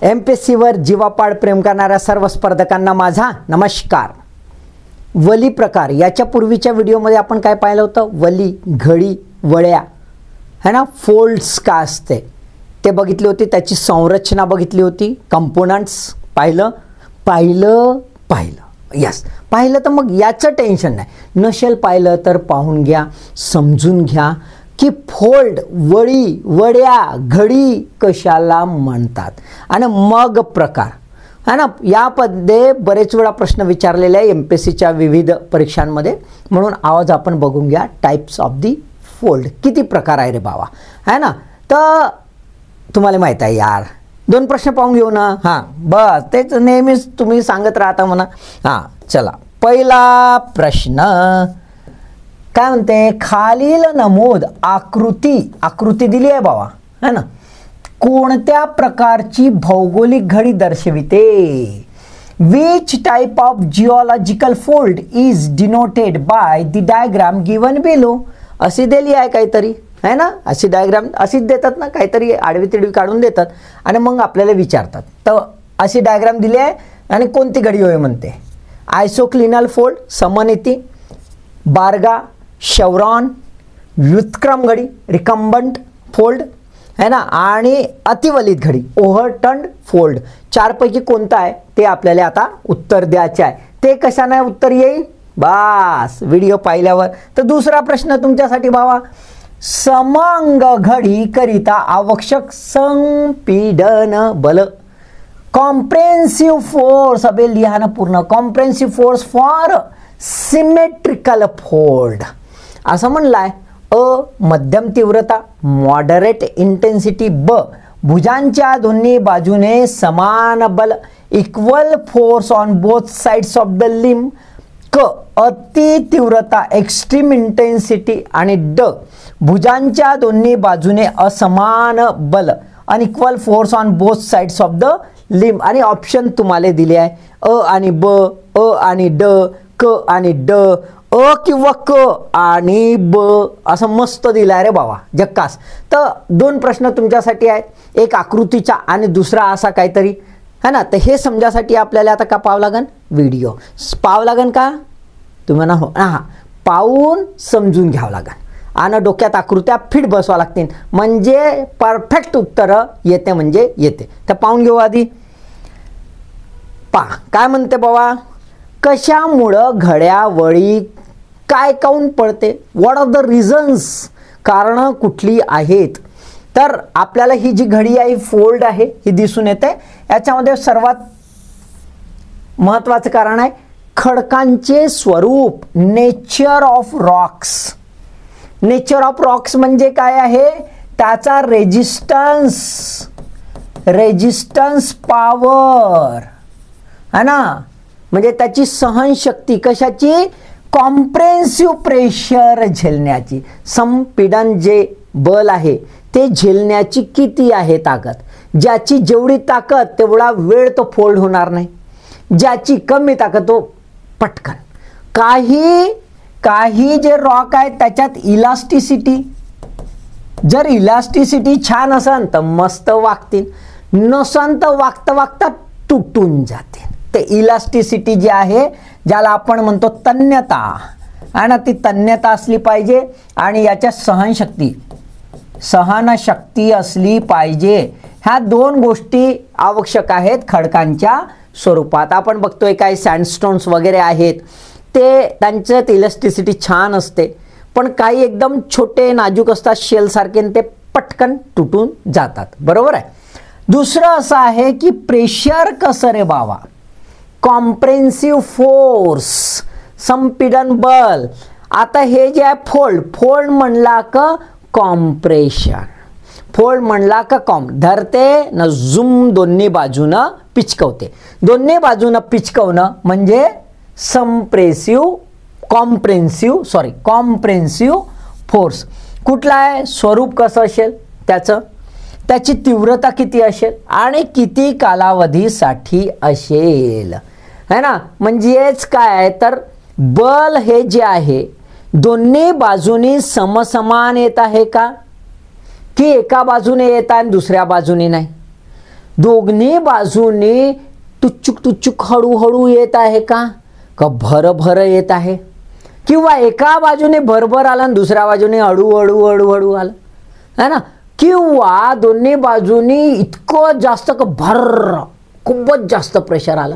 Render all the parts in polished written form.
MPSC वर जीवापाड प्रेम करणाऱ्या सर्व स्पर्धकांना माझा नमस्कार। वली प्रकार याच्या पूर्वीच्या व्हिडिओमध्ये आपण काय पाहिलं होतं? वली, घडी, वळ्या है ना, फोल्ड्स काय असते ते बघितली होती, त्याची संरचना बघितली होती, कंपोनंट्स पाहिलं यस पाहिलं तर मग याचं टेन्शन नाही, नसेल पाहिलं तर पाहून घ्या, समजून घ्या की फोल्ड, वळी, वड्या, घडी कशाला म्हणतात आणि मग प्रकार है ना। यामध्ये बरेच वेळा प्रश्न विचारलेले आहे MPSCच्या विविध परीक्षांमध्ये, म्हणून आज आपण बघून घ्या टाइप्स ऑफ दी फोल्ड, किती प्रकार आहे रे बाबा है ना। तर तुम्हाला माहित आहे यार, दोन प्रश्न पाहून घेऊ ना। हां बस तेच नेहमीच तुम्ही सांगत राहता म्हणा। हां चला, पहिला प्रश्न काय म्हणते, खालील नमूद आकृती दिली आहे बाबा है ना, कोणत्या प्रकारची भौगोलिक घडी दर्शविते? Which type of geological fold is denoted by the diagram given below? अशी दिली आहे काहीतरी है ना, अशी डायग्राम अशीच देतात ना, काहीतरी आडवी तिडवी काढून देतात आणि मग आपल्याला विचारतात, तर अशी डायग्राम दिली आहे आणि कोणती घडी होय म्हणते? आयसोक्लिनल फोल्ड, सममिती, बार्गा, शेवरॉन, व्युत्क्रम घडी, रिकम्बंट फोल्ड है ना, आणि अतिवलित घडी, ओव्हरटर्न्ड फोल्ड, चारपैकी कोणता आहे ते आपल्याला आता उत्तर द्यायचे आहे। ते कशाने उत्तर येईल बस व्हिडिओ पाहिल्यावर। तर दुसरा प्रश्न तुमच्यासाठी बाबा, समंग घडी करिता आवश्यक संपीडन बल, कॉम्प्रेन्सिव्ह फोर्स, अबे लिहा ना पूर्ण, comprehensive force for symmetrical fold असं म्हणलाय। अ मध्यम तीव्रता, मॉडरेट इंटेन्सिटी, ब भुजांच्या दोन्ही बाजूने समान बल, equal force on both sides of the limb, क अति तीव्रता, एक्स्ट्रीम इंटेन्सिटी, आणि ड भुजांच्या दोन्ही बाजूने असमान बल, unequal force on both sides of the limb. आणि ऑप्शन तुम्हाला दिले आहे अ आणि ब, अ आणि ड, क आणि ड, अ किंवा क आणि ब असं मस्त दिलं आहे रे बाबा, जक्कास। तर दोन प्रश्न तुमच्यासाठी आहेत, एक आकृतीचा आणि दुसरा असा काहीतरी है ना। तर हे समजासाठी आपल्याला आता का पाहावं लागेल, व्हिडिओ पाहावं लागेल का तुम्हाला? हो हां, पाहून समजून घ्यावं लागेल आणि डोक्यात आकृत्या फिट बसवा लागतील, म्हणजे परफेक्ट उत्तरं येते म्हणजे येते। तर पाहून घेऊ आधी, पहा काय म्हणते बाबा, कशामुळं घड्या वळी काय काऊन पडते? व्हॉट आर द रिझन्स, कारणं कुठली आहेत? तर आपल्याला ही जी घडी आहे फोल्ड आहे ही दिसून येते। याच्यामध्ये सर्वात महत्त्वाचं कारण आहे खडकांचे स्वरूप, nature of Roxx. Nature of Roxx म्हणजे काय आहे? त्याचा रेजिस्टन्स पॉवर है ना, म्हणजे त्याची सहनशक्ती, कशाची? कॉम्प्रेन्सिव्ह प्रेशर झेलण्याची, संपीडन जे बल आहे ते झेलण्याची किती आहे ताकद? ज्याची जेवढी ताकद तेवढा वेळ तो फोल्ड होणार नाही, ज्याची कमी ताकद तो पटकन। काही जे रॉक आहे त्याच्यात इलास्टिसिटी, जर इलास्टिसिटी छान असेल तर मस्त वागतील, नसन तर वागता वागता तुटून जातील। ते इलास्टिसिटी जी आहे ज्याला आपण म्हणतो तन्यता आणि ती तन्यता असली पाहिजे आणि याच्या सहनशक्ती असली पाहिजे। ह्या दोन गोष्टी आवश्यक आहेत खडकांच्या स्वरूपात। आपण बघतोय काय सँडस्टोन्स वगैरे आहेत ते त्यांच्यात इलास्टिसिटी छान असते, पण काही एकदम छोटे नाजूक असतात शेल सारखे, ते पटकन तुटून जातात, बरोबर आहे। दुसरं असं आहे की प्रेशर कसं रे बाबा, कॉम्प्रेन्सिव्ह फोर्स, संपीडन बल। आता हे जे आहे फोल्ड म्हणला का कॉम्प्रेशन, फोल्ड म्हणला का धरते न झूम दोन्ही बाजूनं पिचकवते, दोन्ही बाजूनं पिचकवणं म्हणजे कॉम्प्रेन्सिव्ह फोर्स। कुठला आहे? स्वरूप कसं असेल त्याचं, त्याची तीव्रता किती असेल आणि किती कालावधीसाठी असेल है ना। म्हणजेच काय तर बल हे जे आहे दोन्ही बाजूनी समसमान येत आहे का, की एका बाजूने येत आहे दुसऱ्या बाजूने नाही? दोन्ही बाजूने तुच्चुक हळूहळू येत आहे का भर येत आहे, किंवा एका बाजूने भरभर आला आणि दुसऱ्या बाजूने हळू आला है ना, किंवा दोन्ही बाजूनी इतकं जास्त खूपच जास्त प्रेशर आलं,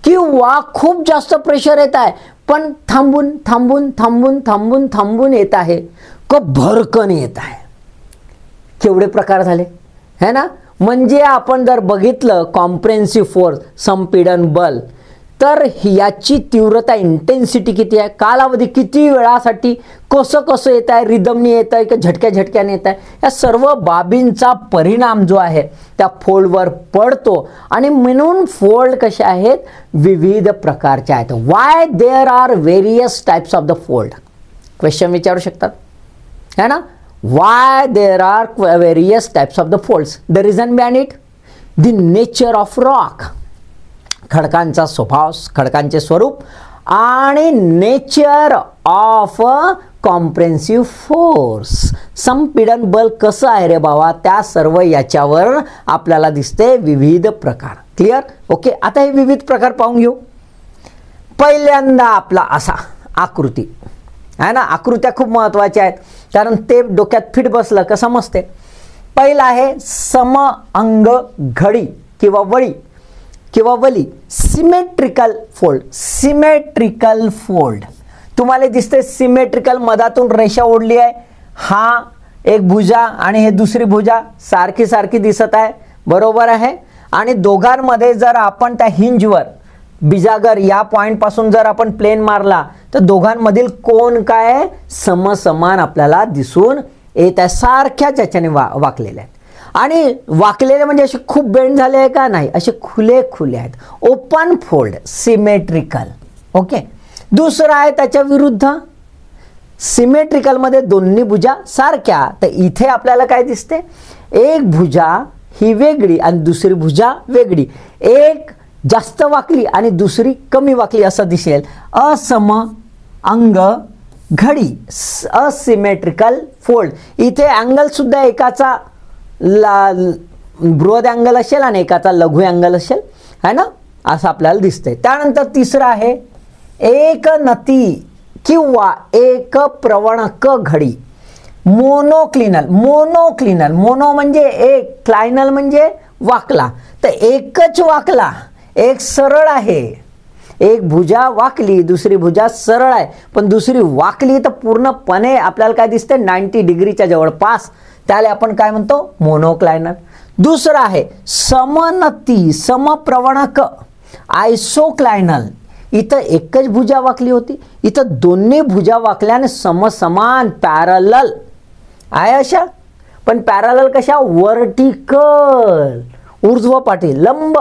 किंवा खूप जास्त प्रेशर येत आहे पण थांबून येत आहे भरकन येत आहे. केवढे प्रकार झाले है ना. म्हणजे आपण जर बघितलं कॉम्प्रेन्सिव्ह फोर्स संपीडन बल, तर याची तीव्रता इंटेन्सिटी किती आहे, कालावधी किती वेळासाठी, कसं येत आहे, रिदमनी येत आहे की झटक्याने येत आहे, या सर्व बाबींचा परिणाम जो आहे त्या फोल्डवर पडतो. आणि म्हणून फोल्ड कसे आहेत, विविध प्रकारचे आहेत. Why there are various types of the fold, question विचारू शकतात है ना. Why there are various types of the folds, the reason behind it, the nature of rock, खडकांचा स्वभाव, खडकांचे स्वरूप, आणि नेचर ऑफ कॉम्प्रेन्सिव्ह फोर्स, संपीडन बल कसं आहे रे बाबा, त्या सर्व याच्यावर आपल्याला दिसते विविध प्रकार. क्लिअर. ओके. आता हे विविध प्रकार पाहून घेऊ. पहिल्यांदा आपला असा आकृती आहे ना, आकृत्या खूप महत्त्वाच्या आहेत कारण ते डोक्यात फिट बसलं का समजते. पहिला आहे समअंग घडी किंवा वली, सिमेट्रिकल फोल्ड. सिमेट्रिकल फोल्ड तुम्हाला दिसते, सिमेट्रिकल, मधातून रेषा ओढली आहे, हा एक भुजा आणि हे दुसरी भुजा सारखी दिसत आहे, बरोबर आहे. आणि दोघांमध्ये जर आपण त्या हिंजवर बिजागर या पॉइंट पासून जर आपण प्लेन मारला तर दोघांमधील कोण काय समसमान आपल्याला दिसून येत आहे, सारख्याच याच्याने वाकलेले आहेत. आणि वाकलेले म्हणजे असे खूप बेंड झाले आहे का नाही, असे खुले आहेत, ओपन फोल्ड, सिमेट्रिकल. ओके. दुसरा आहे त्याच्या विरुद्ध, सिमेट्रिकल मध्ये दोन्ही भुजा सारख्या, तर इथे आपल्याला काय दिसते, एक भुजा ही वेगळी आणि दुसरी भुजा वेगळी, एक जास्त वाकली आणि दुसरी कमी वाकली असं दिसेल. असम अंग घडी, असिमेट्रिकल फोल्ड. इथे अँगल सुद्धा एकाचा बृहद अँगल असेल आणि एकाचा लघु अँगल असेल है ना, असं आपल्याला दिसतंय. त्यानंतर तिसरं आहे एकनती किंवा एक प्रवणक घडी, मोनोक्लिनल. मोनो म्हणजे एक, क्लायनल म्हणजे वाकला, तर एकच वाकला, एक सरळ आहे, एक भुजा वाकली दुसरी भुजा सरळ आहे, पण दुसरी वाकली तर पूर्णपणे आपल्याला काय दिसते 90 डिग्रीच्या जवळपास, त्याला आपण काय म्हणतो, मोनोक्लायनल. दुसरं आहे समनती, समप्रवणक, आयसोक्लायनल. इथं एकच भुजा वाकली होती, इथं दोन्ही भुजा वाकल्याने समसमान पॅरलल आहे अशा, पण पॅरलल कशा, वर्टिकल, ऊर्ध्वपाठी, लंब,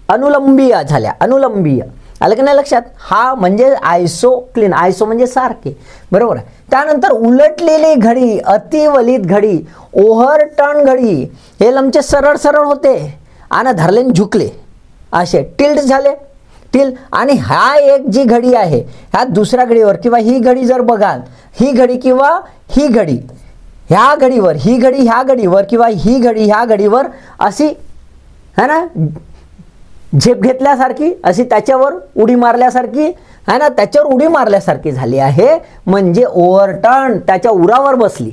अनुलंबीय झाल्या, अनुलंबीय. आलं की नाही लक्षात. हा म्हणजे आयसोक्लिन, आयसो म्हणजे सारखे, बरोबर आहे. त्यानंतर उलटलेली घडी, अतिवलित घडी, ओव्हरटर्न घडी, हे लंबचे सरळ होते आणि धरले झुकले, असे टिल्ट झाले, टिल्ट. आणि हा एक जी घडी आहे ह्या दुसऱ्या घडीवर, किंवा ही घडी जर बघाल, ही घडी किंवा ही घडी ह्या घडीवर, ही घडी ह्या घडीवर, किंवा ही घडी ह्या घडीवर अशी है ना, झेप घेतल्यासारखी, अशी त्याच्यावर उडी मारल्यासारखी है ना, त्याच्यावर उडी मारल्यासारखी झाली आहे, म्हणजे ओव्हरटर्न, त्याच्या उरावर बसली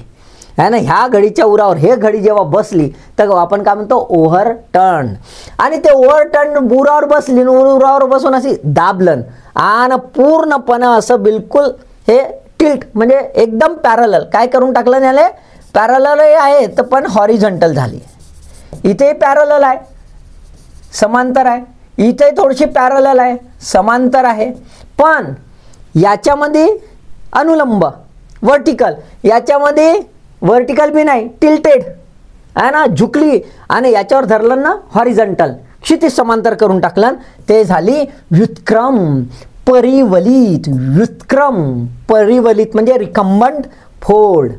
है ना, ह्या घडीच्या उरावर हे घडी जेव्हा बसली तर आपण काय म्हणतो, ओव्हरटर्न. आणि ते ओव्हरटर्न उरावर बसली, उरावर बसून अशी दाबलन आणि पूर्णपणे असं बिलकुल हे टिल्ट म्हणजे एकदम पॅरलल काय करून टाकलं, याले पॅरलल आहे तर पण हॉरिझॉन्टल झाली. इथे पॅरलल आहे, समांतर आहे, इथे थोडीशी पॅरलल आहे, समांतर आहे, पण याच्यामध्ये अनुलंब, वर्टिकल, याच्यामध्ये वर्टिकल बी नाही, टिल्टेड आहे ना, झुकली, आणि याच्यावर धरलं ना हॉरिझॉन्टल, क्षितिज समांतर करून टाकलं, ते झाली व्युत्क्रम, परिवलित. व्युत्क्रम, परिवलित म्हणजे रिकम्बंट फोल्ड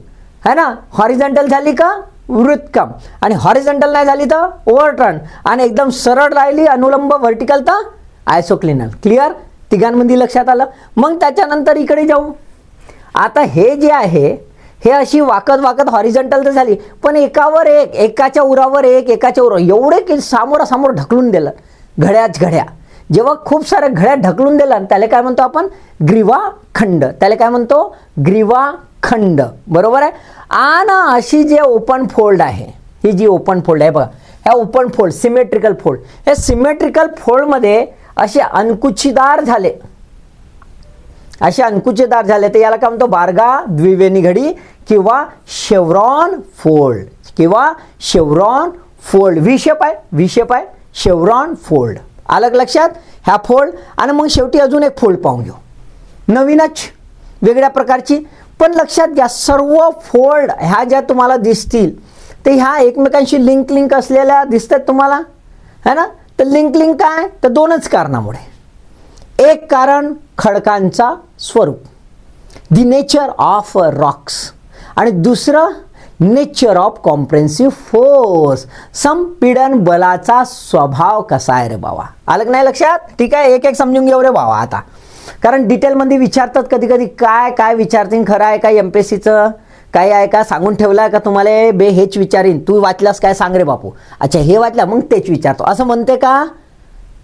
है ना. हॉरिझॉन्टल झाली का व्युत्क्रम, आणि हॉरिझॉन्टल नाही झाली तर ओव्हरटर्न, आणि एकदम सरळ राहिली अनुलंब व्हर्टिकल तर आयसोक्लिनल. क्लिअर. तिघांमध्ये लक्षात आलं. मग त्याच्यानंतर इकडे जाऊ. आता हे जे आहे हे अशी वाकत वाकत हॉरिझॉन्टल तर झाली, पण एकावर एक, एकाच्या उरावर एक, एकाच्या उरावर एवढे की सामोरासमोर ढकलून दिलं घड्याच घड्या. जेव्हा खूप साऱ्या घड्या ढकलून दिलं त्याला काय म्हणतो आपण, ग्रीवाखंड. त्याला काय म्हणतो, ग्रीवाखंड. बरोबर आहे. आणि अशी जे ओपन फोल्ड आहे, ही जी ओपन फोल्ड आहे बघा, ह्या ओपन फोल्ड, सिमेट्रिकल फोल्ड, हे सिमेट्रिकल फोल्डमध्ये असे अंकुचीदार झाले, असे अंकुचीदार झाले तर याला काय म्हणतो, बारगा द्विवेणी घडी किंवा शेवरॉन फोल्ड, किंवा शेवरॉन फोल्ड. व्ही शेप आहे, व्ही शेप आहे, शेवरॉन फोल्ड. अलग लक्षात, ह्या फोल्ड. आणि मग शेवटी अजून एक फोल्ड पाहून घेऊ, नवीनच वेगळ्या प्रकारची. पण लक्षात घ्या, सर्व फोल्ड ह्या ज्या तुम्हाला दिसतील ते ह्या एकमेकांशी लिंक असलेल्या दिसतात तुम्हाला, है ना. तर लिंक काय, तर दोनच कारणामुळे. एक कारण खडकांचा स्वरूप, दी नेचर ऑफ रॉक्स, आणि दुसरं नेचर ऑफ कॉम्प्रेन्सिव्ह फोर्स, संपीडन बलाचा स्वभाव कसा आहे रे बाबा. आलं नाही लक्षात. ठीक आहे, एक एक समजून घेऊ रे बाबा आता, कारण डिटेलमध्ये विचारतात कधी कधी. काय काय विचारतील, खरं आहे का एमपीएससीचं, काय आहे का सांगून ठेवलं आहे का तुम्हाला, बे हेच विचारीन, तू वाचलास काय सांग रे बापू, अच्छा हे वाचला मग तेच विचारतो असं म्हणते का,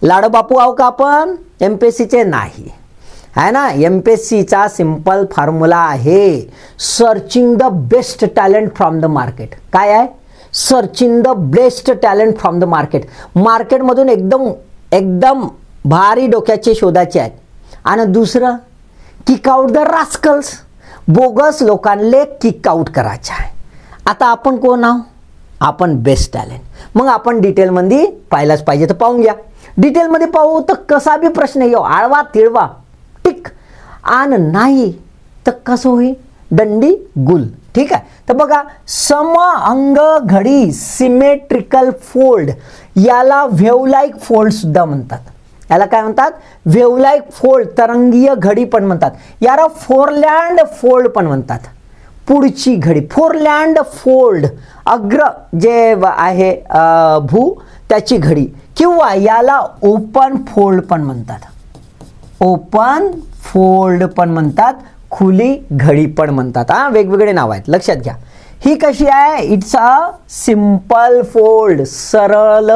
लाडो बापू आहो का आपण एमपीएससीचे, नाही है ना. एमपीएससीचा सिंपल फॉर्म्युला आहे, searching the best talent from the market. काय आहे, searching the best talent from the market. मार्केटमधून एकदम एकदम भारी डोक्याचे शोधाचे आहेत. आणि दुसरं, kick out the Rascals, bogus लोकांना किक आउट करायचं आहे. आता आपण कोण आहो, आपण बेस्ट टॅलेंट. मग आपण डिटेलमध्ये पाहिलाच पाहिजे, तर पाहून घ्या. डिटेलमध्ये पाहू तर कसा बी प्रश्न येऊ, आळवा तिळवा टिक, आणि नाही तर कसं होईल, दंडी गुल. ठीक आहे. तर बघा, सम अंग घडी सिमेट्रिकल फोल्ड, याला वेव्हलाईक फोल्ड सुद्धा म्हणतात. याला काय म्हणतात, वेव्हलाईक फोल्ड, तरंगीय घडी पण म्हणतात. याला फोरलँड फोल्ड पण म्हणतात. पुढची घडी फोरलँड फोल्ड, अग्र जे आहे भू त्याची घडी, किंवा याला ओपन फोल्ड पण म्हणतात. ओपन फोल्ड पण म्हणतात, खुली घडी पण म्हणतात. हा, वेगवेगळे नाव आहेत, लक्षात घ्या. ही कशी आहे, इट्स अ सिंपल फोल्ड, सरळ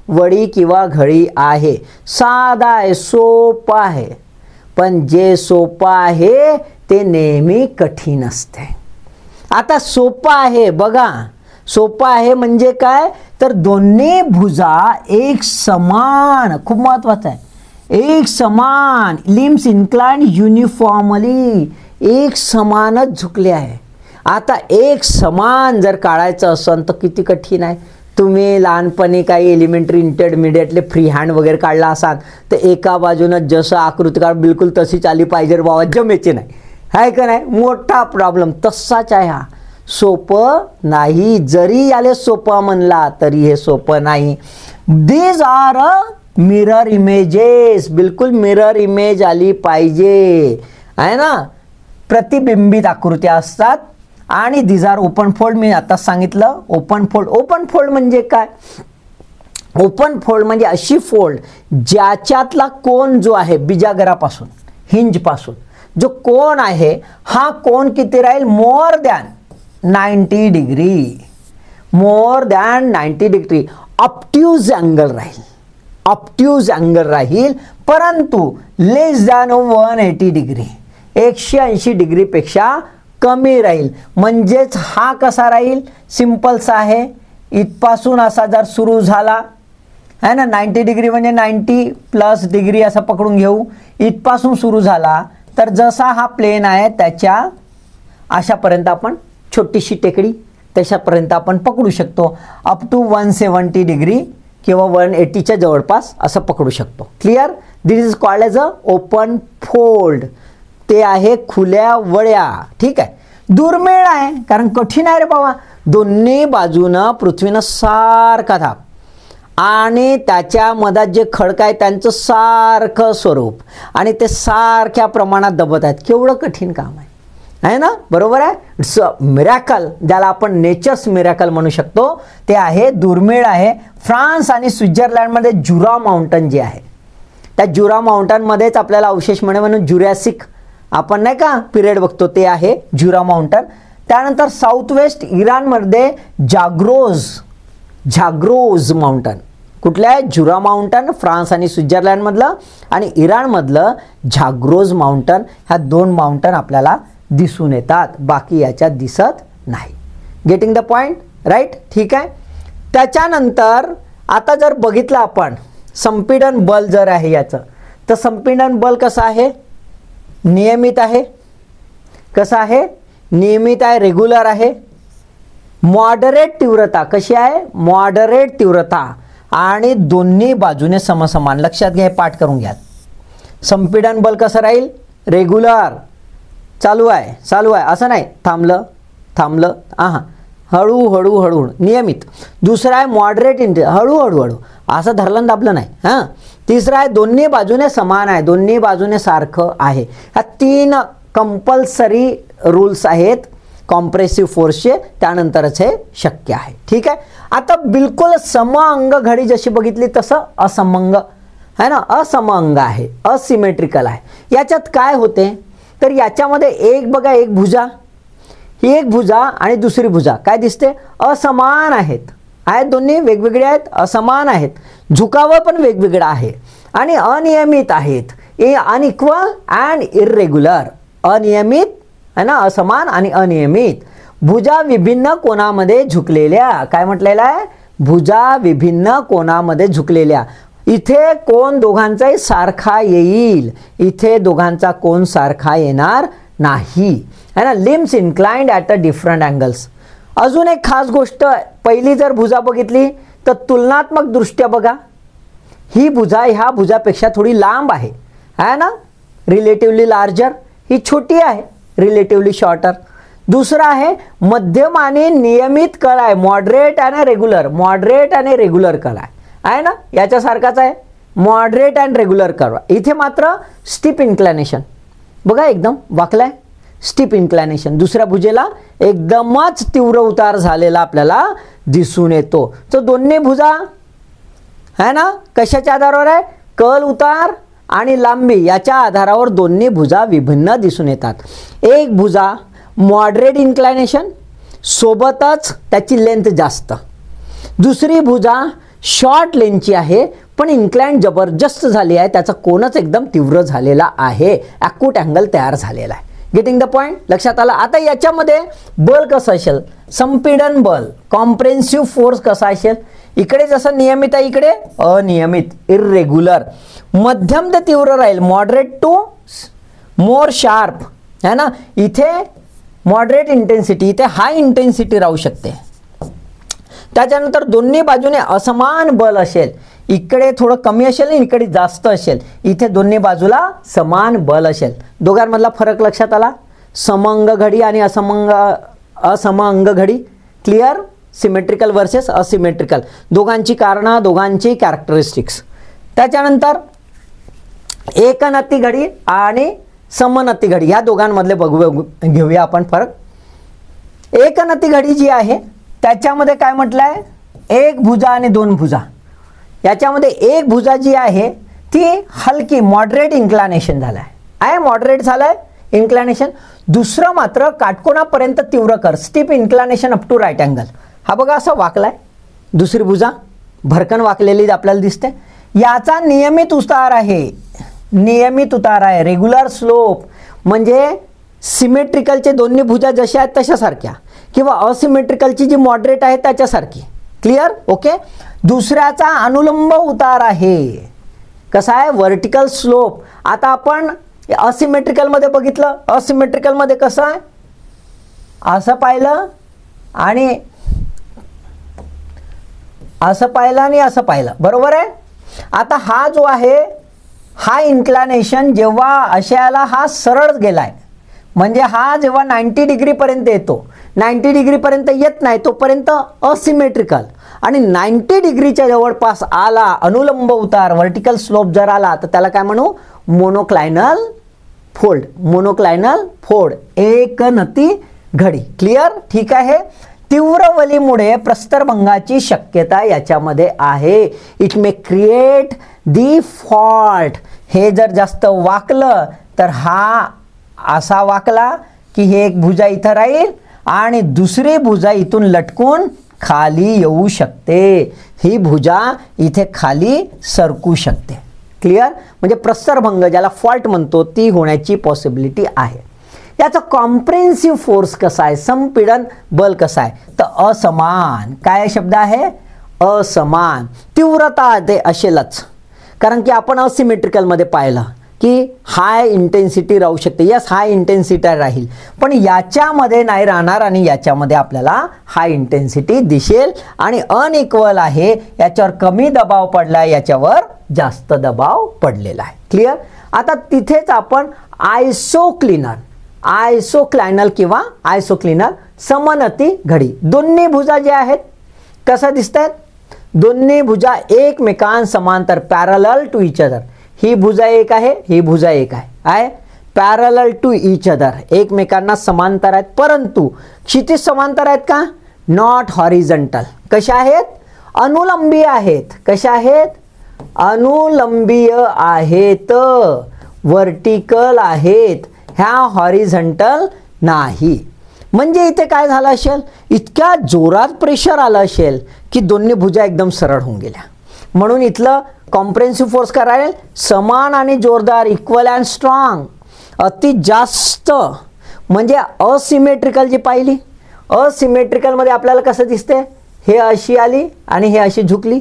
वडी किंवा घडी आहे. साधा आहे, सोपं आहे. पण जे सोपं आहे ते नेहमी कठीण असते. आता सोपं आहे बघा, सोपं आहे म्हणजे काय, तर दोन्ही भुजा एक समान, खूप महत्वाचं आहे, एक समान, लिम्स इन्क्लाइंड युनिफॉर्मली, एक समानच झुकले आहे. आता एक समान जर काढायचं असेल तर किती कठीण आहे. तुम्ही लहानपणी काही एलिमेंटरी इंटरमिडिएटले फ्री हँड वगैरे काढला असाल तर एका बाजूनं जसं आकृती काढ बिलकुल तशीच आली पाहिजे बाबा, जमेचे नाही, आहे का नाही, मोठा प्रॉब्लेम. तसाच आहे हा, सोपं नाही. जरी याले सोपं म्हणला तरी हे सोपं नाही. दीज आर मिरर इमेजेस, बिलकुल मिरर इमेज आली पाहिजे, आहे ना. प्रतिबिंबित आकृत्या असतात. आणि दीज आर ओपन फोल्ड, मी आता सांगितलं ओपन फोल्ड. ओपन फोल्ड म्हणजे काय, ओपन फोल्ड म्हणजे अशी फोल्ड ज्याच्यातला कोन जो आहे बिजागरापासून, हिंजपासून जो कोन आहे, हा कोन किती राहील, more than 90 degree, more than 90 degree. Obtuse angle राहील, ऑप्ट्यूज अँगल राहील, परंतु लेस दॅन 180 डिग्री, 180 डिग्रीपेक्षा कमी राहील. म्हणजेच हा कसा राहील, सिंपलसा आहे. इथपासून असा जर सुरू झाला है ना, 90 डिग्री म्हणजे 90 प्लस डिग्री असं पकडून घेऊ. इथपासून सुरू झाला तर जसा हा प्लेन आहे त्याच्या अशापर्यंत आपण छोटीशी टेकडी त्याच्यापर्यंत आपण पकडू शकतो. अप टू 170 डिग्री किंवा 180च्या जवळपास असं पकडू शकतो. Clear. This is called as a open fold. ते आहे खुल्या वळ्या. ठीक आहे. दुर्मिळ आहे कारण कठीण आहे रे बाबा. दोन्ही बाजूनं पृथ्वीनं सारखा धाप आणि त्याच्या मधात जे खडक आहे त्यांचं सारखं स्वरूप आणि ते सारख्या प्रमाणात दबत आहेत. केवढं कठीण काम आहे ना. बरोबर आहे. इट्स अ मिरॅकल, ज्याला आपण नेचर्स मिरॅकल म्हणू शकतो. ते आहे दुर्मिळ आहे. फ्रान्स आणि स्वित्झर्लंडमध्ये जुरा माउंटन जे आहे त्या जुरा माउंटनमध्येच आपल्याला अवशेष मिळेल म्हणून जुरॅसिक आपण नाही का पिरियड बघतो ते आहे जुरा माउंटन. त्यानंतर साऊथ वेस्ट इराणमध्ये झाग्रोज माउंटन, कुठल्या आहे? जुरा माउंटन, फ्रान्स आणि स्वित्झर्लंडमधलं, आणि इराणमधलं झाग्रोज माउंटन. ह्या 2 माउंटन आपल्याला दिसून येतात, बाकी याच्यात दिसत नाही. Getting the point, right? ठीक आहे. त्याच्यानंतर आता जर बघितलं आपण संपीडन बल जर आहे याचं, तर संपीडन बल कसं आहे? नियमित आहे. कसं आहे? नियमित आहे, रेग्युलर आहे. मॉडरेट तीव्रता कशी आहे? मॉडरेट तीव्रता आणि दोन्ही बाजूने समसमान. लक्षात घ्या, पाठ करून घ्या. संपीडन बल कसं राहील? रेग्युलर, चालू आहे असं नाही, थांबलं हळू नियमित. दुसरा आहे मॉडरेट हळू असं धरलं दाबलं नाही. हां. तिसरा आहे दोन्ही बाजूने समान आहे, दोन्ही बाजूने सारखं आहे. ह्या 3 कंपल्सरी रूल्स आहेत कॉम्प्रेसिव्ह फोर्सचे, त्यानंतरच हे शक्य आहे. ठीक आहे. आता बिलकुल समअंग घडी जशी बघितली तसं असमंग है ना, असमअंग आहे, असिमेट्रिकल आहे. याच्यात काय होते तर याच्यामध्ये एक बघा, एक भुजा, ही एक भुजा आणि दुसरी भुजा काय दिसते? असमान आहेत. दोन्ही वेगवेगळे आहेत, असमान आहेत. झुकावं पण वेगवेगळं आहे आणि अनियमित आहेत. Unequal and irregular. अनियमित है ना, असमान आणि अनियमित. भुजा विभिन्न कोनामध्ये झुकलेल्या. काय म्हटलेलं आहे? भुजा विभिन्न कोनामध्ये झुकलेल्या. इथे कोण दोघांचाही सारखा येईल, इथे दोघांचा कोण सारखा येणार नाही है ना. Limbs inclined at a different angles. अजून एक खास गोष्ट, पहिली जर भुजा बघितली तर तुलनात्मक दृष्ट्या बघा, ही भुजा ह्या भुजापेक्षा थोडी लांब आहे ना, रिलेटिव्हली लार्जर. ही छोटी आहे, रिलेटिव्हली शॉर्टर. दुसरा आहे मध्यम आणि नियमित कल आहे, मॉडरेट आणि रेग्युलर. मॉडरेट आणि रेग्युलर कल आहे ना, याच्यासारखाच आहे, मॉडरेट अँड रेग्युलर कर्व. इथे मात्र स्टीप इन्क्लायनेशन बघा, एकदम वाकलाय, स्टीप इन्क्लायनेशन. दुसऱ्या भुजेला एकदमच तीव्र उतार झालेला आपल्याला दिसून येतो. तर दोन्ही भुजा है ना कशाच्या आधारावर आहे? कल उतार आणि लांबी याच्या आधारावर दोन्ही भुजा विभिन्न दिसून येतात. एक भुजा मॉडरेट इन्क्लायनेशन सोबतच त्याची लेंथ जास्त, दुसरी भुजा शॉर्ट लेंथची आहे पण इन्क्लाइंड जबरदस्त झाली आहे, त्याचा कोनच एकदम तीव्र झालेला आहे, ॲक्यूट अँगल तयार झालेला आहे. Getting the point? लक्षात आलं. आता याच्यामध्ये बल कसं असेल? संपीडन बल, कॉम्प्रेन्सिव्ह फोर्स कसा असेल? इकडे जसं नियमित आहे इकडे अनियमित, इरेग्युलर. मध्यम ते तीव्र राहील, मॉडरेट टू मोर शार्प है ना. इथे मॉडरेट इंटेन्सिटी, इथे हाय इंटेन्सिटी राहू शकते. त्याच्यानंतर दोन्ही बाजूने असमान बल असेल, इकडे थोडं कमी असेल आणि इकडे जास्त असेल, इथे दोन्ही बाजूला समान बल असेल. दोघांमधला फरक लक्षात आला? समअंग घडी आणि असमअंग घडी. क्लिअर? सिमेट्रिकल वर्सेस असिमेट्रिकल, दोघांची कारणं, दोघांची कॅरेक्टरिस्टिक्स. त्याच्यानंतर एकनती घडी आणि समनती घडी, ह्या दोघांमधले घेऊया आपण फरक. एकनती घडी जी आहे त्याच्यामध्ये काय म्हटलं आहे? एक भुजा आणि 2 भुजा. याच्यामध्ये एक भुजा जी आहे ती हलकी मॉडरेट इन्क्लायनेशन झालं आहे, मॉडरेट झालं आहे इन्क्लायनेशन. दुसरं मात्र काटकोनापर्यंत तीव्र कर, steep inclination up to right angle. हा बघा असा वाकलाय, दुसरी भुजा भरकन वाकलेली आपल्याला दिसते. याचा नियमित उतार आहे, नियमित उतार आहे, रेग्युलर स्लोप. म्हणजे सिमेट्रिकलचे दोन्ही भुजा जशा आहेत तशासारख्या, किंवा असिमेट्रिकलची जी मॉडरेट आहे त्याच्यासारखी. क्लिअर? ओके. दुसऱ्याचा अनुलंब उतार आहे, कसा आहे? Vertical slope. आता आपण असिमेट्रिकलमध्ये बघितलं, असिमेट्रिकलमध्ये कसं आहे? असं पाहिलं आणि असं पाहिलं आणि असं पाहिलं, बरोबर आहे. आता हा जो आहे हा इन्क्लायनेशन जेव्हा अशाला हा सरळ गेलाय, म्हणजे हा जेव्हा 90 डिग्रीपर्यंत येतो, 90 डिग्रीपर्यंत येत नाही तोपर्यंत असिमेट्रिकल, आणि 90 डिग्रीच्या जवळपास आला अनुलंब उतार, व्हर्टिकल स्लोप जर आला तर त्याला काय म्हणू? मोनोक्लायनल फोल्ड. मोनोक्लायनल फोल्ड, एकनती घडी. क्लिअर? ठीक आहे. तीव्र वलीमुळे प्रस्तरभंगाची शक्यता याच्यामध्ये आहे. It may create the fault. हे जर जास्त वाकलं तर हा असा वाकला की हे एक भुजा इथं राहील आणि दुसरी भुजा इथून लटकून खाली येऊ शकते, ही भुजा इथे खाली सरकू शकते. क्लिअर? म्हणजे प्रस्तरभंग ज्याला फॉल्ट म्हणतो ती होण्याची पॉसिबिलिटी आहे. याचा कॉम्प्रेन्सिव्ह फोर्स कसा आहे, संपीडन बल कसा आहे, तर असमान. काय शब्द आहे? असमान. तीव्रता ते असेलच, कारण की आपण असिमेट्रिकलमध्ये पाहिलं की हाय इंटेन्सिटी राहू शकते. यस, हाय इंटेन्सिटी राहील, पण याच्यामध्ये नाही राहणार आणि याच्यामध्ये आपल्याला हाय इंटेन्सिटी दिसेल. आणि अनइक्वल आहे, याच्यावर कमी दबाव पडला, याच्यावर जास्त दबाव पडलेला आहे. क्लिअर? आता तिथेच आपण आयसोक्लायनल किंवा आयसोक्लिनल समनती घडी, दोन्ही भुजा ज्या आहेत कसं दिसतात, दोन्ही भुजा एकमेकां समांतर, पॅरलल टू इच अदर. ही भुजा एक आहे, ही भुजा एक आहे, पॅरलल टू इच अदर, एकमेकांना समांतर आहेत, परंतु क्षितिज समांतर आहेत का? Not horizontal. कशा आहेत? अनुलंबीय आहेत. कशा आहेत? अनुलंबीय आहेत, वर्टिकल आहेत, ह्या हॉरिझॉन्टल नाही. म्हणजे इथे काय झालं असेल, इतक्या जोरात प्रेशर आलं असेल की दोन्ही भुजा एकदम सरळ होऊन गेल्या. म्हणून इथलं कॉम्प्रेन्सिव्ह फोर्स काय राहील? समान आणि जोरदार, इक्वल अँड स्ट्रॉंग. अति जास्त म्हणजे असिमेट्रिकल जी पाहिली, असिमेट्रिकलमध्ये आपल्याला कसं दिसते, हे अशी आली आणि हे अशी झुकली.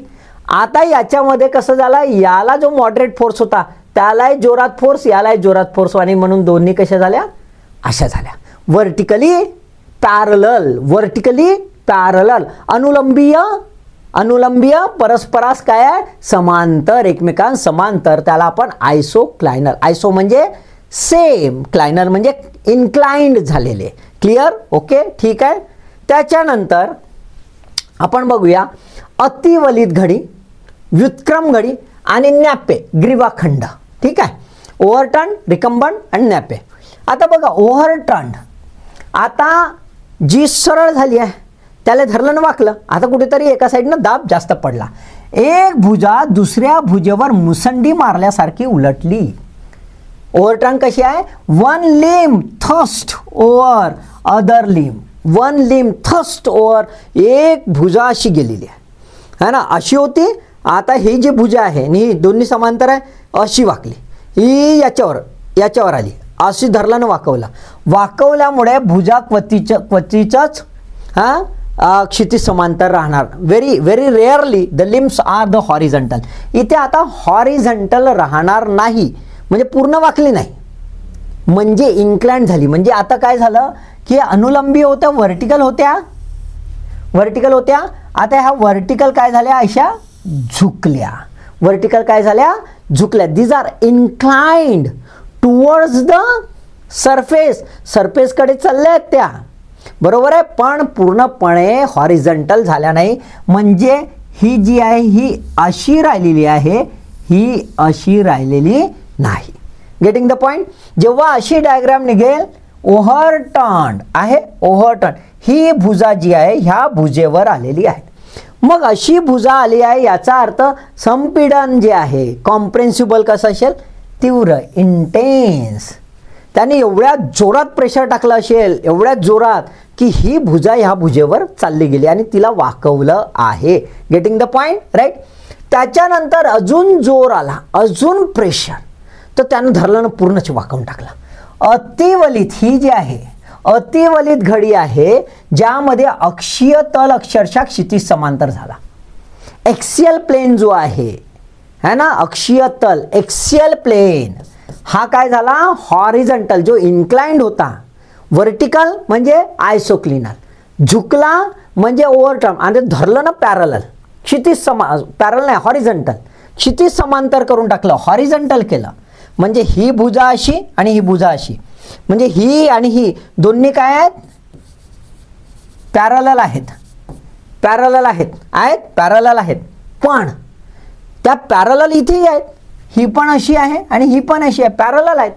आता याच्यामध्ये कसं झालं, याला जो मॉडरेट फोर्स होता त्यालाही जोरात फोर्स, यालाही जोरात फोर्स, आणि म्हणून दोन्ही कशा झाल्या, अशा झाल्या. Vertically parallel, vertically parallel. अनुलंबीय परस्परास काय आहे, समांतर, एकमेकां समांतर, त्याला आपण आयसोक्लायनल. आयसो म्हणजे सेम, क्लायनल म्हणजे इन्क्लाइंड झालेले. क्लिअर? ओके, ठीक आहे. त्याच्यानंतर आपण बघूया अतिवलित घडी, व्युत्क्रम घडी आणि नॅपे, ग्रीवाखंड. ठीक आहे. ओव्हरटर्न, रिकम्बंट आणि नॅपे. आता बघा ओव्हरटर्न, आता जी सरळ झाली आहे त्याला धरलं वाकलं, आता कुठेतरी एका साईडनं दाब जास्त पडला, एक भुजा दुसऱ्या भुजेवर मुसंडी मारल्यासारखी उलटली. ओव्हरटर्न कशी आहे? वन लिम थस्ट ओव्हर अदर लिम, वन लिम थस्ट ओव्हर, एक भुजा अशी गेलेली आहे ना, अशी होती. आता ही जी भुजा आहे आणि ही दोन्ही समांतर आहे, अशी वाकली, ही याच्यावर आली, अशी धरल्यानं वाकवल्यामुळे भुजा क्वचितच क्षितिज समांतर राहणार. Very very rarely the limbs are the horizontal. इथे आता हॉरिझॉन्टल राहणार नाही, म्हणजे पूर्ण वाकली नाही, म्हणजे इन्क्लाइंड झाली. म्हणजे आता काय झालं की अनुलंबी होत्या, वर्टिकल होत्या, आता ह्या वर्टिकल काय झाल्या, अशा झुकल्या. वर्टिकल काय झाल्या, झुकल्या. These are inclined towards the सरफेसकडे चालल्या आहेत त्या, बरोबर आहे, पण पूर्णपणे हॉरिझॉन्टल झाल्या नाही. म्हणजे ही जी आहे ही अशी राहिलेली आहे, ही अशी राहिलेली नाही. Getting the point? जेव्हा अशी डायग्राम निघेल, ओव्हरटर्न आहे, ओव्हरटर्न, ही भुजा जी आहे ह्या भुजेवर आलेली आहे. मग अशी भुजा आली आहे, याचा अर्थ संपीडन जे आहे, कॉम्प्रेन्सिबल कसं असेल, तीव्र, इंटेन्स. त्याने एवढ्या जोरात प्रेशर टाकलं असेल, एवढ्या जोरात की ही भुजा ह्या भुजेवर चालली गेली आणि तिला वाकवलं आहे. Getting the point? राईट. त्याच्यानंतर अजून जोर आला, अजून प्रेशर, तर त्यानं धरलं पूर्णच वाकवून टाकलं. अतिवलित ही जी आहे, अतिवलित घडी आहे ज्यामध्ये अक्षीय तल अक्षरशः क्षितिज समांतर झाला. एक्सियल प्लेन जो आहे है ना, अक्षीय तल, एक्सियल प्लेन, हा काय झाला, हॉरिझॉन्टल जो इन्क्लाइंड होता. वर्टिकल म्हणजे आयसोक्लिनल, झुकला म्हणजे ओव्हरटर्न, आणि धरलं ना पॅरलल, क्षितिज पॅरलल नाही, हॉरिझॉन्टल, क्षितिज समांतर करून टाकलं, हॉरिझॉन्टल केलं. म्हणजे ही भुजा अशी आणि ही भुजा अशी, म्हणजे ही आणि ही दोन्ही काय आहेत, पॅरलल आहेत, पॅरलल आहेत. पण त्या पॅरलल इथेही आहेत, ही पण अशी आहे आणि ही पण अशी आहे, पॅरलल आहेत.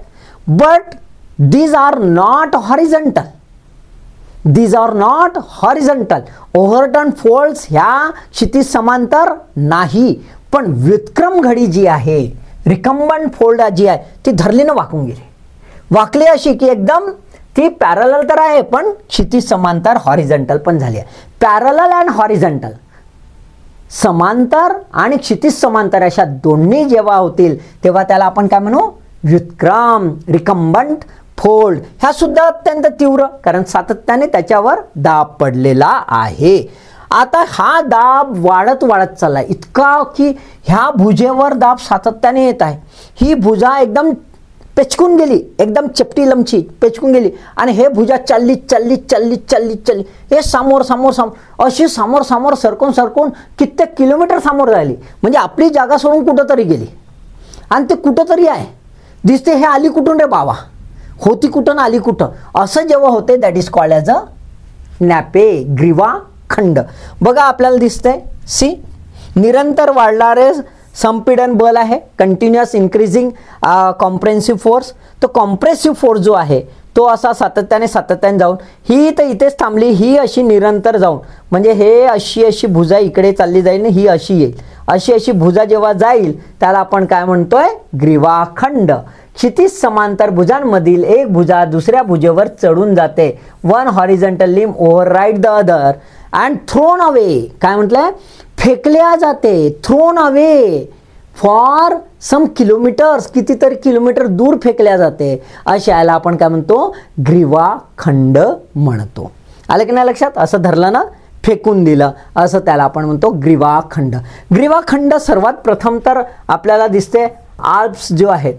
But these are not horizontal, overturn folds ह्या क्षितिज समांतर नाही. पण व्युत्क्रम घडी जी आहे, रिकम्बंट फोल्ड जी आहे, ती धरलीनं वाकून गेली, वाकली अशी की एकदम ती पॅरलल तर आहे पण क्षितिज समांतर हॉरिझॉन्टल पण झाली आहे. पॅरलल अँड हॉरिझॉन्टल, समांतर आणि क्षितिज समांतर अशा दोन्ही जेव्हा होतील तेव्हा त्याला आपण काय म्हणू, व्युत्क्रम, रिकम्बंट फोल्ड. ह्या सुद्धा अत्यंत तीव्र, कारण सातत्याने त्याच्यावर दाब पडलेला आहे. आता हा दाब वाढत वाढत चाललाय इतका की ह्या भुजेवर दाब सातत्याने येत आहे. ही भुजा एकदम पेचकून गेली, एकदम चपटी लमची पेचकून गेली आणि हे भुजा चालली चालली चालली चालली चालली हे समोर समोर समोर अशी समोर समोर सरकून सरकून कित्येक किलोमीटर समोर राहिली. म्हणजे आपली जागा सोडून कुठंतरी गेली आणि ते कुठंतरी आहे दिसते. हे आली कुठून रे बाबा, होती कुठं आली कुठं, असं जेव्हा होते that is called as a nappe, ग्रीवा खंड. बघा आपल्याला दिसतंय, सी निरंतर वाढणारे संपीडन बल आहे, कंटिन्युअस इन्क्रीजिंग कॉम्प्रेन्सिव्ह फोर्स. तो कॉम्प्रेसिव्ह फोर्स जो आहे तो असा सातत्याने जाऊन ही तर इथेच थांबली, ही अशी निरंतर जाऊन म्हणजे हे अशी अशी भुजा इकडे चालली जाईल आणि ही अशी येईल. अशी अशी भुजा जेव्हा जाईल त्याला आपण काय म्हणतोय, ग्रीवाखंड. क्षितिज समांतर भुजांमधील एक भुजा दुसऱ्या भुजेवर चढून जाते. One horizontal limb override the other and thrown away. काय म्हटलंय, फेकल्या जाते, thrown away for some kilometres, कितीतरी किलोमीटर दूर फेकल्या जाते. अशा याला आपण काय म्हणतो, ग्रीवाखंड म्हणतो. आलं की नाही लक्षात, असं धरलं ना, फेकून दिलं असं त्याला आपण म्हणतो ग्रीवाखंड. ग्रीवाखंड सर्वात प्रथम तर आपल्याला दिसते आल्प्स जो आहेत,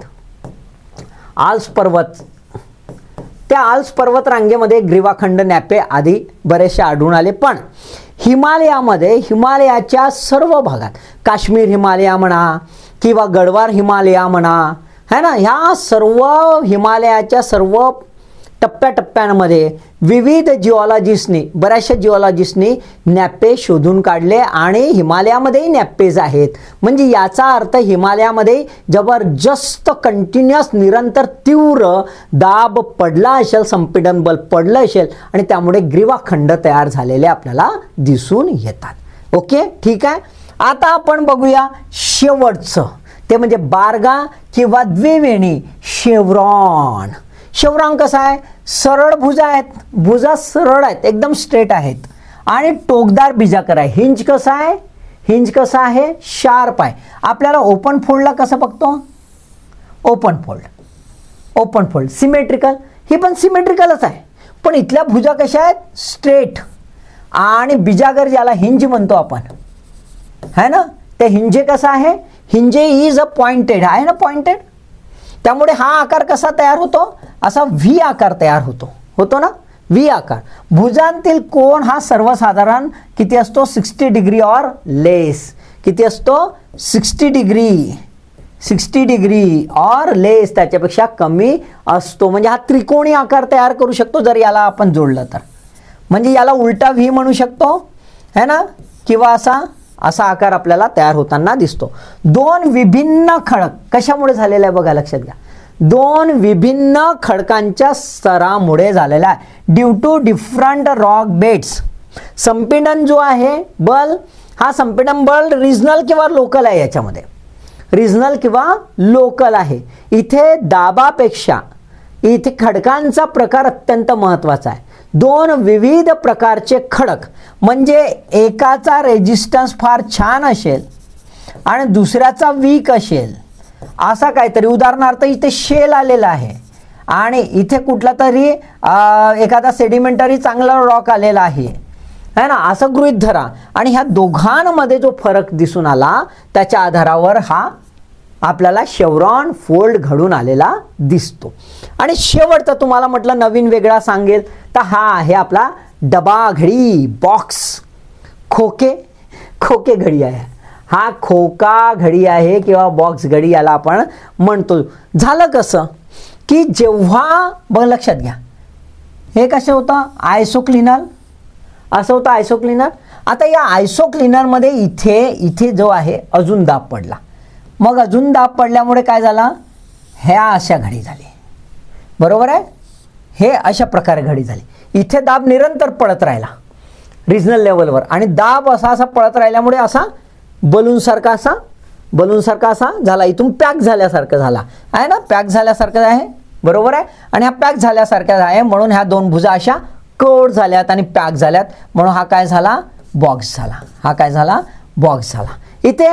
आल्प्स पर्वत, त्या आल्प्स पर्वत रांगेमध्ये ग्रीवाखंड नॅपे आधी बरेचसे आढळून आले. पण हिमालयामध्ये, हिमालयाच्या सर्व भागात, काश्मीर हिमालय म्हणा किंवा गडवार हिमालय म्हणा, है ना, ह्या सर्व हिमालयाच्या सर्व टप्प्याटप्प्यांमध्ये विविध जिओलॉजिस्टनी, बऱ्याचशा जिओलॉजिस्टनी नॅपे शोधून काढले आणि हिमालयामध्येही नॅपेज आहेत. म्हणजे याचा अर्थ हिमालयामध्ये जबरदस्त कंटिन्युअस निरंतर तीव्र दाब पडला असेल, संपीडन बल पडलं असेल आणि त्यामुळे ग्रीवाखंड तयार झालेले आपल्याला दिसून येतात. ओके, ठीक आहे. आता आपण बघूया शेवटचं, ते म्हणजे बारगा किंवा द्विवेणी शेवरॉन. शेवरॉन कसा आहे, सरळ भुजा आहेत, भुजा सरळ आहेत, एकदम स्ट्रेट आहेत आणि टोकदार बिजाकर आहे. हिंज कसा आहे, हिंज कसा आहे, शार्प आहे. आपल्याला ओपन फोल्डला कसं बघतो, open fold, open fold symmetrical, ही पण सिमेट्रिकलच आहे. पण इथल्या भुजा कशा आहेत, स्ट्रेट. आणि बिजागर ज्याला हिंज म्हणतो आपण, है ना, ते हिंजे कसा आहे, हिंजे इज अ पॉइंटेड आहे ना, पॉइंटेड. त्यामुळे हा आकार कसा तयार होतो, असा व्ही आकार तयार होतो, होतो ना, व्ही आकार. भुजांतील कोण हा सर्वसाधारण किती असतो, 60 डिग्री और लेस. किती असतो, 60 डिग्री, 60 डिग्री और लेस, त्याच्यापेक्षा कमी असतो. म्हणजे हा त्रिकोणी आकार तयार करू शकतो जर याला आपण जोडलं तर. म्हणजे याला उलटा व्ही म्हणू शकतो, है ना, किंवा असा असा आकार आपल्याला तयार होताना दिसतो. दोन विभिन्न खडक कशामुळे झालेला आहे बघा, लक्षात घ्या. दोन विभिन्न खडकांच्या स्तरामुळे झालेला आहे, due to different rock beds. संपीडन जो आहे बल, हा संपीडन बल रिजनल किंवा लोकल आहे. याच्यामध्ये रिजनल किंवा लोकल आहे. इथे दाबापेक्षा इथे खडकांचा प्रकार अत्यंत महत्त्वाचा आहे. दोन विविध प्रकारचे खडक म्हणजे एकाचा रेजिस्टन्स फार छान असेल आणि दुसऱ्याचा वीक असेल, असा काहीतरी. उदाहरणार्थ इथे शेल आलेला आहे आणि इथे कुठला तरी एखादा सेडिमेंटरी चांगला रॉक आलेला आहे, है ना, असं गृहीत धरा. आणि ह्या दोघांमध्ये जो फरक दिसून आला त्याच्या आधारावर हा आपल्याला शेवरॉन फोल्ड घडून आलेला दिसतो. आणि शेवटचा तुम्हाला म्हटलं नवीन वेगळा सांगेल तर हा आहे आपला डबा घडी, बॉक्स, खोके, खोके घडी आहे. हा खोका घडी आहे किंवा बॉक्स घडी याला आपण म्हणतो. झालं कसं की जेव्हा बघ, लक्षात घ्या, हे कसं होतं, आयसोक्लिनर, असं होतं आयसोक्लिनर. आता या आयसोक्लिनरमध्ये इथे इथे जो आहे अजून दाब पडला. मग अजून दाब पडल्यामुळे काय झाला, ह्या अशा घडी झाली, बरोबर आहे. हे अशा प्रकारे घडी झाली. इथे दाब निरंतर पडत राहिला रिजनल लेवलवर आणि दाब असा असा पडत राहिल्यामुळे असा बलूनसारखा असा झाला. इथून पॅक झाल्यासारखं झाला आहे ना, पॅक झाल्यासारखं आहे, बरोबर आहे. आणि हा पॅक झाल्यासारख्या आहे, म्हणून ह्या दोन भुजा अशा कर्व्ड झाल्यात आणि पॅक झाल्यात, म्हणून हा काय झाला, बॉक्स झाला. हा काय झाला, बॉक्स झाला. इथे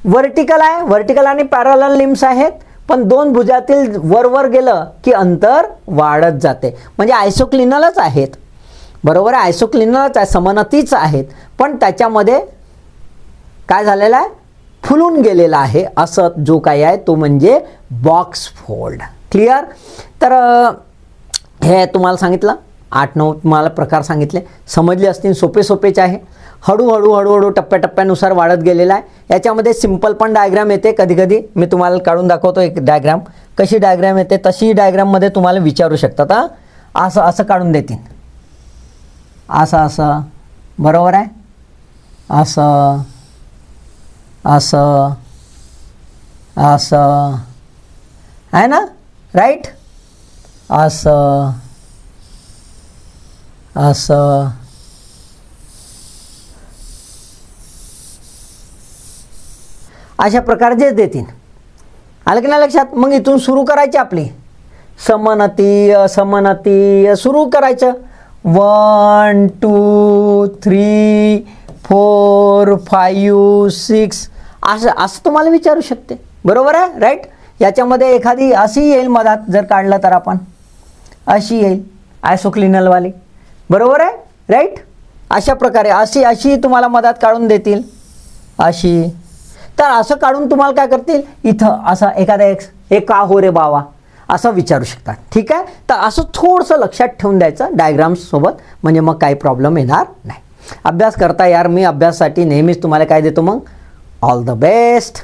व्हर्टिकल आहे, व्हर्टिकल आणि पॅरलल लिम्स आहेत, पण दोन भुजातील वर गेलं की अंतर वाढत जाते, म्हणजे आयसोक्लिनलच आहेत. बरोबर आहे, आयसोक्लिनलच आहे, समनतीच आहेत, पण त्याच्यामध्ये काय झालेलं आहे, फुलून गेलेला आहे. असं जो काही आहे तो म्हणजे बॉक्स फोल्ड. क्लिअर. तर हे तुम्हाला सांगितलं, 8-9 तुम्हाला प्रकार सांगितले, समजले असतील. सोपेच आहे. हळूहळू टप्प्याटप्प्यानुसार वाढत गेलेला आहे. याच्यामध्ये सिम्पल पण डायग्राम येते कधी कधी. मी तुम्हाला काढून दाखवतो एक डायग्राम. कशी डायग्राम येते तशी डायग्राममध्ये तुम्हाला विचारू शकतात. असं असं काढून देतील, असं बरोबर आहे, असं असं असं आहे ना, राईट. असं असं अशा प्रकारचे देतील. आलं की नाही लक्षात. मग इथून सुरू करायची आपली समनती असमनती सुरू करायचं. 1 2 3 4 5 6 असं तुम्हाला विचारू शकते. बरोबर आहे, राईट. याच्यामध्ये एखादी अशी येईल मधात, जर काढलं तर आपण अशी येईल आयसोक्लिनलवाली. बरोबर आहे, राईट. अशा प्रकारे अशी तुम्हाला मधात काढून देतील अशी. तर असं काढून तुम्हाला काय करतील, इथं असं एखादा एक का हो रे बावा असं विचारू शकतात. ठीक आहे. तर असं थोडंसं लक्षात ठेवून द्यायचं डायग्राम्ससोबत, म्हणजे मग काही प्रॉब्लेम येणार नाही. अभ्यास करता यार. मी अभ्यासासाठी नेहमीच तुम्हाला काय देतो, मग ऑल द बेस्ट.